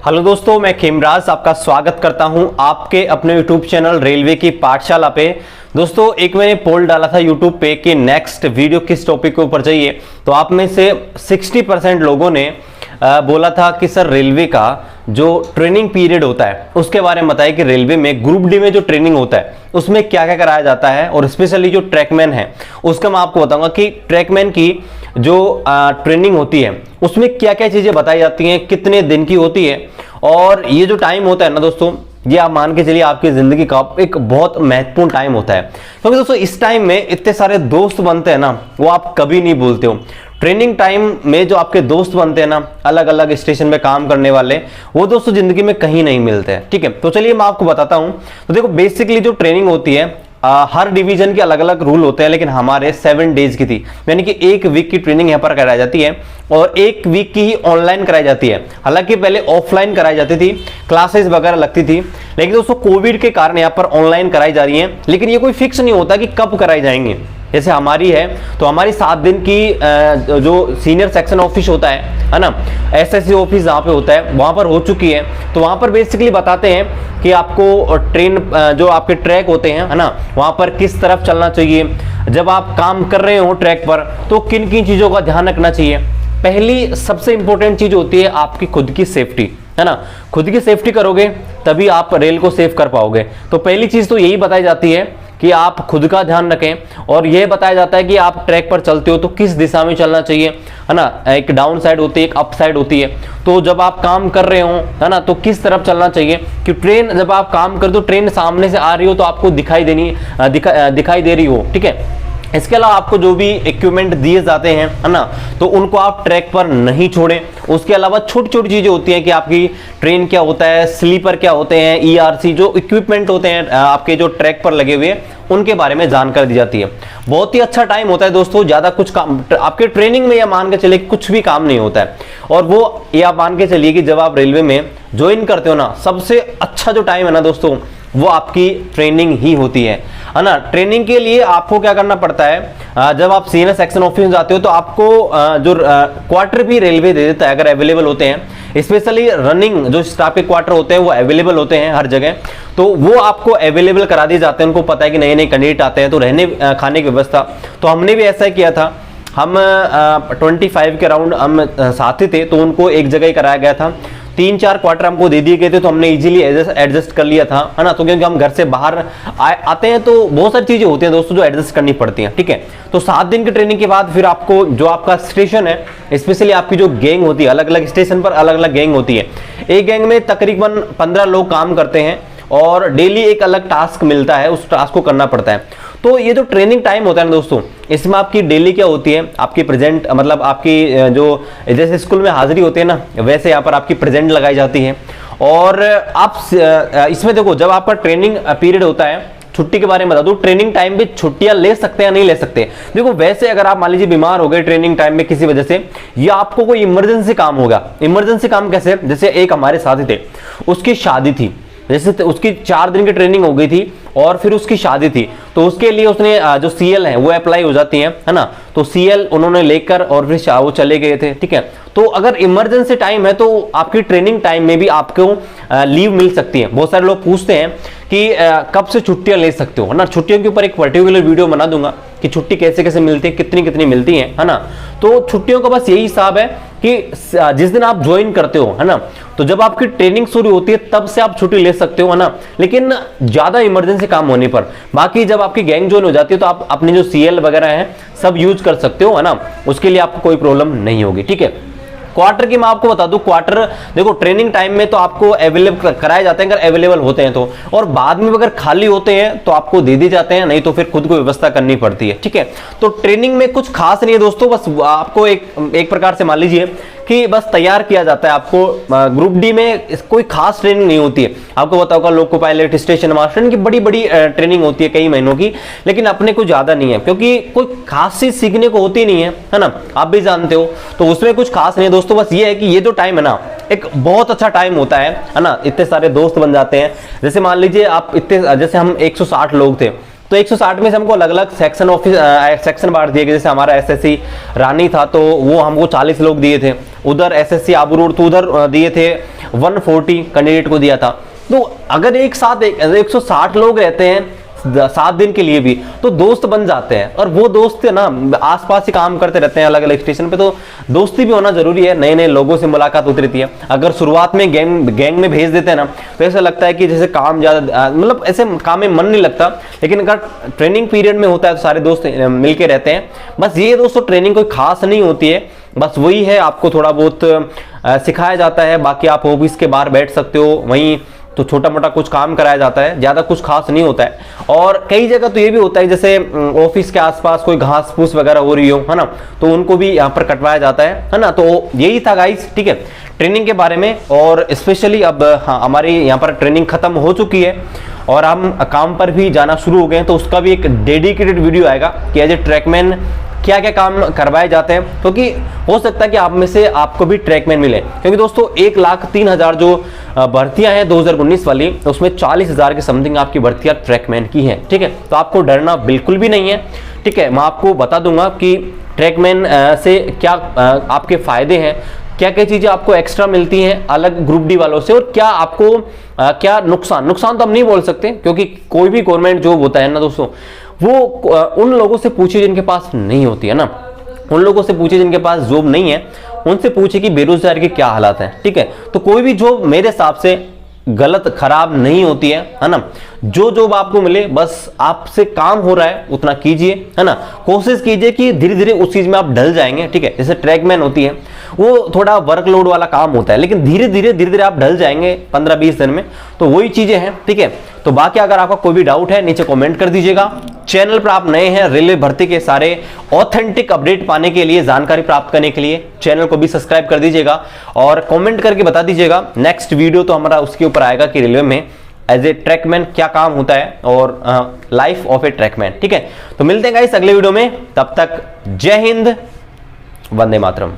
Hello दोस्तों, मैं खेमराज आपका स्वागत करता हूं आपके अपने YouTube चैनल रेलवे की पाठशाला पे। दोस्तों, एक मैंने पोल डाला था YouTube पे कि नेक्स्ट वीडियो किस टॉपिक के ऊपर चाहिए, तो आप में से 60% लोगों ने बोला था कि सर रेलवे का जो ट्रेनिंग पीरियड होता है उसके बारे में बताइए कि रेलवे में ग्रुप डी में जो ट्रेनिंग होता है उसमें क्या क्या कराया जाता है, और स्पेशली जो ट्रैकमैन है उसका मैं आपको बताऊंगा कि ट्रैकमैन की जो ट्रेनिंग होती है उसमें क्या क्या चीजें बताई जाती हैं, कितने दिन की होती है। और ये जो टाइम होता है ना दोस्तों, ये आप मान के चलिए आपकी जिंदगी का एक बहुत महत्वपूर्ण टाइम होता है, क्योंकि दोस्तों इस टाइम में इतने सारे दोस्त बनते हैं ना, वो आप कभी नहीं भूलते हो। ट्रेनिंग टाइम में जो आपके दोस्त बनते हैं ना, अलग अलग स्टेशन में काम करने वाले, वो दोस्तों जिंदगी में कहीं नहीं मिलते हैं। ठीक है, तो चलिए मैं आपको बताता हूं। तो देखो, बेसिकली जो ट्रेनिंग होती है हर डिवीजन के अलग अलग रूल होते हैं, लेकिन हमारे 7 डेज की थी, यानी कि 1 वीक की ट्रेनिंग यहाँ पर कराई जाती है, और 1 वीक की ही ऑनलाइन कराई जाती है। हालांकि पहले ऑफलाइन कराई जाती थी, क्लासेस वगैरह लगती थी, लेकिन दोस्तों कोविड के कारण यहाँ पर ऑनलाइन कराई जा रही है। लेकिन ये कोई फिक्स नहीं होता कि कब कराई जाएंगे। जैसे हमारी है तो हमारी 7 दिन की जो सीनियर सेक्शन ऑफिस होता है ना, एसएससी ऑफिस जहाँ पे होता है वहाँ पर हो चुकी है। तो वहाँ पर बेसिकली बताते हैं कि आपको ट्रेन जो आपके ट्रैक होते हैं है ना, वहाँ पर किस तरफ चलना चाहिए, जब आप काम कर रहे हो ट्रैक पर तो किन किन चीज़ों का ध्यान रखना चाहिए। पहली सबसे इंपॉर्टेंट चीज़ होती है आपकी खुद की सेफ्टी, है ना। खुद की सेफ्टी करोगे तभी आप रेल को सेफ कर पाओगे। तो पहली चीज़ तो यही बताई जाती है कि आप खुद का ध्यान रखें, और यह बताया जाता है कि आप ट्रैक पर चलते हो तो किस दिशा में चलना चाहिए, है ना। एक डाउन साइड होती है, एक अप साइड होती है। तो जब आप काम कर रहे हो, है ना, तो किस तरफ चलना चाहिए कि ट्रेन जब आप काम कर दो, ट्रेन सामने से आ रही हो तो आपको दिखाई दे रही हो। ठीक है, इसके अलावा आपको जो भी इक्विपमेंट दिए जाते हैं, है ना, तो उनको आप ट्रैक पर नहीं छोड़ें। उसके अलावा छोटी छोटी चीजें होती हैं कि आपकी ट्रेन क्या होता है, स्लीपर क्या होते हैं, ईआरसी जो इक्विपमेंट होते हैं आपके जो ट्रैक पर लगे हुए, उनके बारे में जानकारी दी जाती है। बहुत ही अच्छा टाइम होता है दोस्तों, ज्यादा कुछ काम आपके ट्रेनिंग में, या मान के चलिए कुछ भी काम नहीं होता है। और वो ये आप मान के चलिए कि जब आप रेलवे में ज्वाइन करते हो ना, सबसे अच्छा जो टाइम है ना दोस्तों, वो आपकी ट्रेनिंग ही होती है ना। ट्रेनिंग के लिए आपको क्या करना पड़ता है, जब आप सीनियर सेक्शन ऑफिस में जाते हो तो आपको जो क्वार्टर भी रेलवे दे देता है अगर अवेलेबल होते हैं। स्पेशली रनिंग जो स्टाफ के क्वार्टर होते हैं वो अवेलेबल होते हैं हर जगह, तो वो आपको अवेलेबल करा दिए जाते हैं। उनको पता है कि नए नए कैंडिडेट आते हैं, तो रहने खाने की व्यवस्था, तो हमने भी ऐसा किया था। हम 25 के राउंड हम साथी थे, तो उनको एक जगह ही कराया गया था। 3-4 क्वार्टर हमको दे दिए गए थे, तो हमने इजीली एडजस्ट कर लिया था, है ना। तो क्योंकि हम घर से बाहर आते हैं तो बहुत सारी चीजें होती हैं दोस्तों जो एडजस्ट करनी पड़ती हैं। ठीक है, तो 7 दिन की ट्रेनिंग के बाद फिर आपको जो आपका स्टेशन है, स्पेशली आपकी जो गैंग होती है, अलग अलग स्टेशन पर अलग अलग गैंग होती है। एक गैंग में तकरीबन 15 लोग काम करते हैं, और डेली एक अलग टास्क मिलता है, उस टास्क को करना पड़ता है। तो ये जो ट्रेनिंग टाइम होता है ना दोस्तों, इसमें आपकी डेली क्या होती है, आपकी प्रेजेंट मतलब आपकी जो जैसे स्कूल में हाजिरी होती है ना, वैसे यहाँ पर आपकी प्रेजेंट लगाई जाती है। और आप इसमें देखो, जब आपका ट्रेनिंग पीरियड होता है, छुट्टी के बारे में बता दूं, ट्रेनिंग टाइम में छुट्टियां ले सकते हैं या नहीं ले सकते। देखो, वैसे अगर आप मान लीजिए बीमार हो गए ट्रेनिंग टाइम में किसी वजह से, या आपको कोई इमरजेंसी काम होगा। इमरजेंसी काम कैसे, जैसे एक हमारे साथी थे, उसकी शादी थी, जैसे उसकी 4 दिन की ट्रेनिंग हो गई थी और फिर उसकी शादी थी, तो उसके लिए उसने जो सीएल है वो अप्लाई हो जाती है ना। तो सीएल उन्होंने लेकर और फिर वो चले गए थे। ठीक है, तो अगर इमरजेंसी टाइम है तो आपकी ट्रेनिंग टाइम में भी आपको लीव मिल सकती है। बहुत सारे लोग पूछते हैं कि कब से छुट्टियां ले सकते हो, है ना। छुट्टियों के ऊपर एक पर्टिकुलर वीडियो बना दूंगा कि छुट्टी कैसे कैसे मिलती है, कितनी कितनी मिलती है, है ना। तो छुट्टियों का बस यही हिसाब है कि जिस दिन आप ज्वाइन करते हो, है ना, तो जब आपकी ट्रेनिंग शुरू होती है तब से आप छुट्टी ले सकते हो, है ना, लेकिन ज्यादा इमरजेंसी काम होने पर। बाकी जब आपकी गैंग ज्वाइन हो जाती है तो आप अपने जो सीएल वगैरह है सब यूज कर सकते हो, है ना, उसके लिए आपको कोई प्रॉब्लम नहीं होगी। ठीक है, क्वार्टर की मैं आपको बता दूं, क्वार्टर देखो ट्रेनिंग टाइम में तो आपको अवेलेबल कराए जाते हैं अगर अवेलेबल होते हैं तो, और बाद में अगर खाली होते हैं तो आपको दे दी जाते हैं, नहीं तो फिर खुद को व्यवस्था करनी पड़ती है। ठीक है, तो ट्रेनिंग में कुछ खास नहीं है दोस्तों, बस आपको एक प्रकार से मान लीजिए कि बस तैयार किया जाता है आपको। ग्रुप डी में कोई खास ट्रेनिंग नहीं होती है। आपको पता होगा लोको पायलट, स्टेशन मास्टर की बड़ी बड़ी ट्रेनिंग होती है कई महीनों की, लेकिन अपने को ज्यादा नहीं है क्योंकि कोई खास चीज सीखने को होती नहीं है ना, आप भी जानते हो। तो उसमें कुछ खास नहीं है दोस्तों, बस ये है कि ये जो टाइम है ना, एक बहुत अच्छा टाइम होता है ना। इतने सारे दोस्त बन जाते हैं। जैसे मान लीजिए आप इतने, जैसे हम 160 लोग थे, तो 160 में से हमको अलग अलग सेक्शन ऑफिस सेक्शन बांट दिए गए। जैसे हमारा एसएससी रानी था तो वो हमको 40 लोग दिए थे, उधर एसएससी आबू रोड तो उधर दिए थे 140 कैंडिडेट को दिया था। तो अगर एक साथ 160 लोग रहते हैं 7 दिन के लिए भी, तो दोस्त बन जाते हैं। और वो दोस्त ना आसपास ही काम करते रहते हैं अलग अलग स्टेशन पे, तो दोस्ती भी होना जरूरी है। नए नए लोगों से मुलाकात होती रहती है। अगर शुरुआत में गैंग में भेज देते हैं ना, तो ऐसा लगता है कि जैसे काम ज्यादा, मतलब ऐसे काम में मन नहीं लगता। लेकिन अगर ट्रेनिंग पीरियड में होता है तो सारे दोस्त मिलके रहते हैं। बस ये दोस्तों ट्रेनिंग कोई खास नहीं होती है, बस वही है आपको थोड़ा बहुत सिखाया जाता है। बाकी आप ऑफिस के बाहर बैठ सकते हो, वहीं तो छोटा मोटा कुछ काम कराया जाता है, ज्यादा कुछ खास नहीं होता है। और कई जगह तो ये भी होता है जैसे ऑफिस के आसपास कोई घास फूस वगैरह हो रही हो, है ना, तो उनको भी यहाँ पर कटवाया जाता है ना। तो यही था गाइस, ठीक है, ट्रेनिंग के बारे में। और स्पेशली अब हाँ हमारी यहाँ पर ट्रेनिंग खत्म हो चुकी है और हम काम पर भी जाना शुरू हो गए हैं, तो उसका भी एक डेडिकेटेड वीडियो आएगा कि एज ए ट्रैकमैन क्या क्या काम करवाए जाते हैं। क्योंकि हो सकता है कि आप में से आपको भी ट्रैकमैन मिले, क्योंकि दोस्तों 1,03,000 जो भर्तियां हैं 2019 वाली, उसमें 40,000 के समथिंग आपकी भर्तियां ट्रैकमैन की हैं, ठीक है। तो आपको डरना बिल्कुल भी नहीं है, ठीक है। मैं आपको बता दूंगा कि ट्रैकमैन से क्या आपके फायदे हैं, क्या क्या चीजें आपको एक्स्ट्रा मिलती हैं अलग ग्रुप डी वालों से, और क्या आपको क्या नुकसान तो हम नहीं बोल सकते, क्योंकि कोई भी गवर्नमेंट जॉब होता है ना दोस्तों, वो उन लोगों से पूछिए जिनके पास नहीं होती है ना, उन लोगों से पूछिए जिनके पास जॉब नहीं है, उनसे पूछिए कि बेरोजगारी के क्या हालात हैं, ठीक है। तो कोई भी जॉब मेरे हिसाब से गलत खराब नहीं होती है ना। जो जॉब आपको मिले बस आपसे काम हो रहा है उतना कीजिए, है ना। कोशिश कीजिए कि धीरे धीरे उस चीज में आप ढल जाएंगे, ठीक है। जैसे ट्रैकमैन होती है वो थोड़ा वर्कलोड वाला काम होता है, लेकिन धीरे धीरे आप ढल जाएंगे 15-20 दिन में। तो वही चीजें हैं, ठीक है। तो बाकी अगर आपका कोई भी डाउट है नीचे कमेंट कर दीजिएगा। चैनल पर आप नए हैं, रेलवे भर्ती के सारे ऑथेंटिक अपडेट पाने के लिए, जानकारी प्राप्त करने के लिए चैनल को भी सब्सक्राइब कर दीजिएगा और कमेंट करके बता दीजिएगा। नेक्स्ट वीडियो तो हमारा उसके ऊपर आएगा कि रेलवे में एज ए ट्रैकमैन क्या काम होता है और लाइफ ऑफ ए ट्रैकमैन, ठीक है। तो मिलते हैं गाइस अगले वीडियो में, तब तक जय हिंद, वंदे मातरम।